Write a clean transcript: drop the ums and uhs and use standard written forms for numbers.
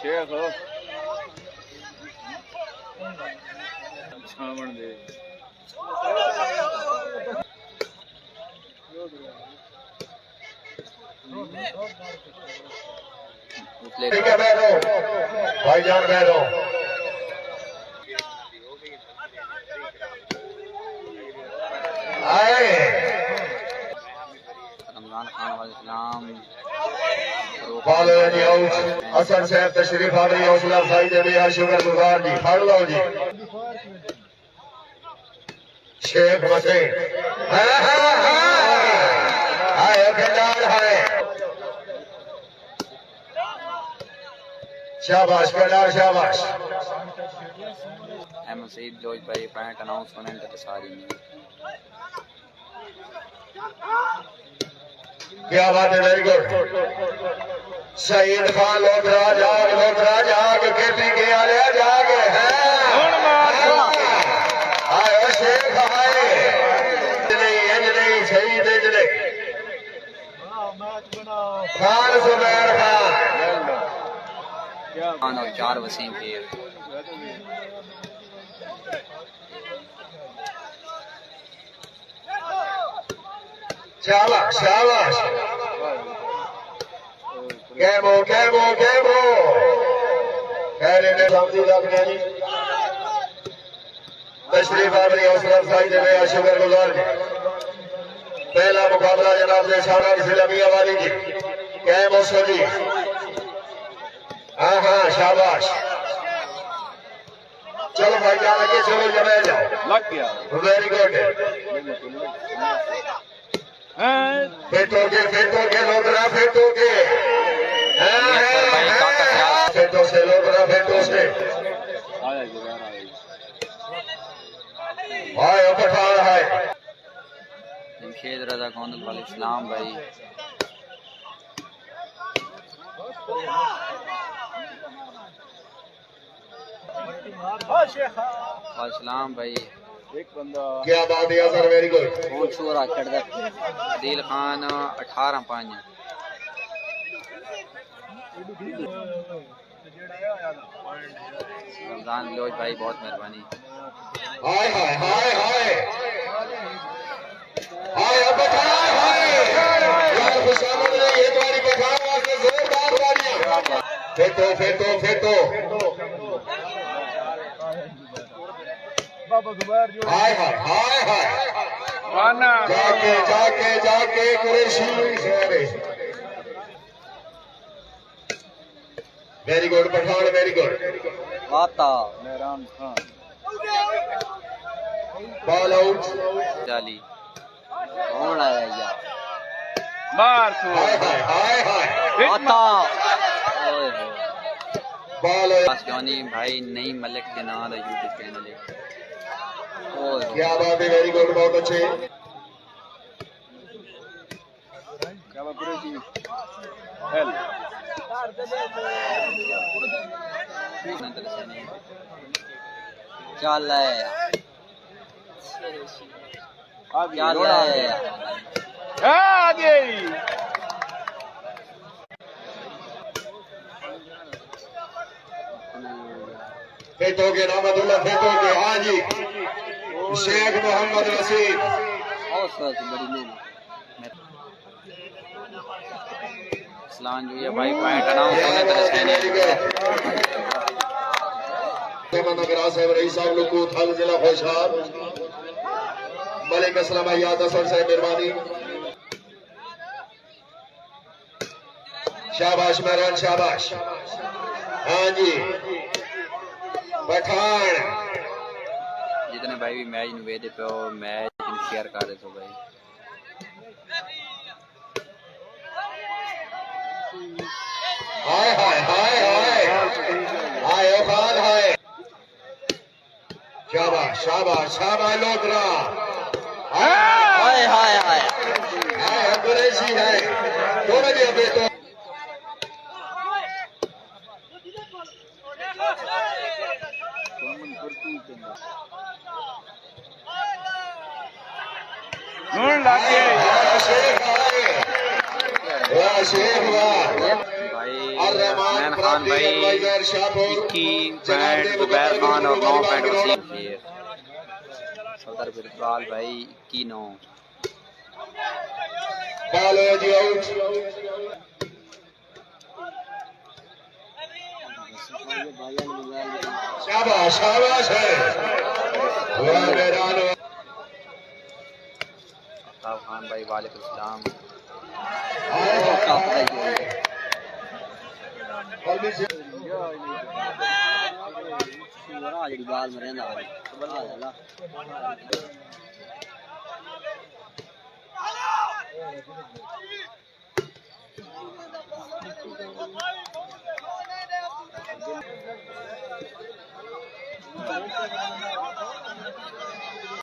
शेख हो छावण दे भाईजान बैठो आए रमजान खान वालेकुम हसन साहब तशरीफ आ रही हौसला अफजाई दे रही शुक्र गुजार जी फड़ लो जी शेख मसीह शाबाश कलार शाबाश अहमद सईद जोज भाई पॉइंट अनाउंसमेंट के सारी में क्या बात है वेरी गुड सईद खान लोधरा जाग केपी के आले जाग है आए शेख आए नहीं शहीद खान सुबैर खान और 4 वसीम पीर शाबाश शाबाश कैमो खैर ने समझी लगने जी तशरीफ आ रही हौसला अफजाई दे रहे शुक्र गुजार जी पहला मुकाबला जनाब से सारा इस्लामिया वाली जी कैमो जी हाँ शाबाश चलो भाई जान लगे चलो जमे जाओ लग गया वेरी गुड फेटो के लोगरा फेटो के फेटो से लोगरा फेटो से आया जुगाड़ भाई पठान है जमशेद रजा गोंदल वाले इस्लाम भाई वालेकुम भाई एक बंदा क्या बात है सर वेरी गुड बहुत शोर आकड़ दा दिल खान 18-5 रमजान लोज भाई बहुत मेहरबानी हाय हाय हाय हाय हाय अब पठान हाय यार खुशामद ने ये तुम्हारी पठान वास्ते जोरदार तालियां फेटो हाय हाय हाय हाय खाना जाके Qureshi very good Pathan very good वाता मेहरान खान बॉल आउट जाली कौन आया यार मार सो हाय वाता ओए बॉल जॉनी भाई नई मलिक के नाम दा यूट्यूब चैनल है ओए क्या बात है वेरी गुड बहुत अच्छे क्या बात पूरे जी हेल चल है चल है आ गई फेटोगे रहमतुल्लाह फेटोगे हाँ जी शेख मोहम्मद नसीब और सच बड़ी मेहनत इस्लाम जो ये भाई पॉइंट अनाउंस होने तक चैनल नगर साहब रईस साहब लोगों थल जिला खुशाब मलिक असलम याद हसन साहब मेहरबानी शाबाश मेहरान शाबाश हाँ जी पठान जितने भाई भी मैच नु वेदे पे मैच शेयर कर दे तो भाई हाय हाय हाय हाय हाय खान हाय शाबाश शाबाश शाबाश लोकरा हाय हाय हाय हाय कुरैशी है थोड़ा जी अबे तो नून लागे शेख आए वाह शेख वाह भाई मैन खान भाई 21 पैंट, जुबैर खान और 9 पैंट वसीम शेर। सदर बिरबाल भाई 21-9। बॉल है जी आउट। शाबाश शाबाश है। वाह मैदान। आफ्ताब खान भाई वालेकुम सलाम। बाल मरेंदा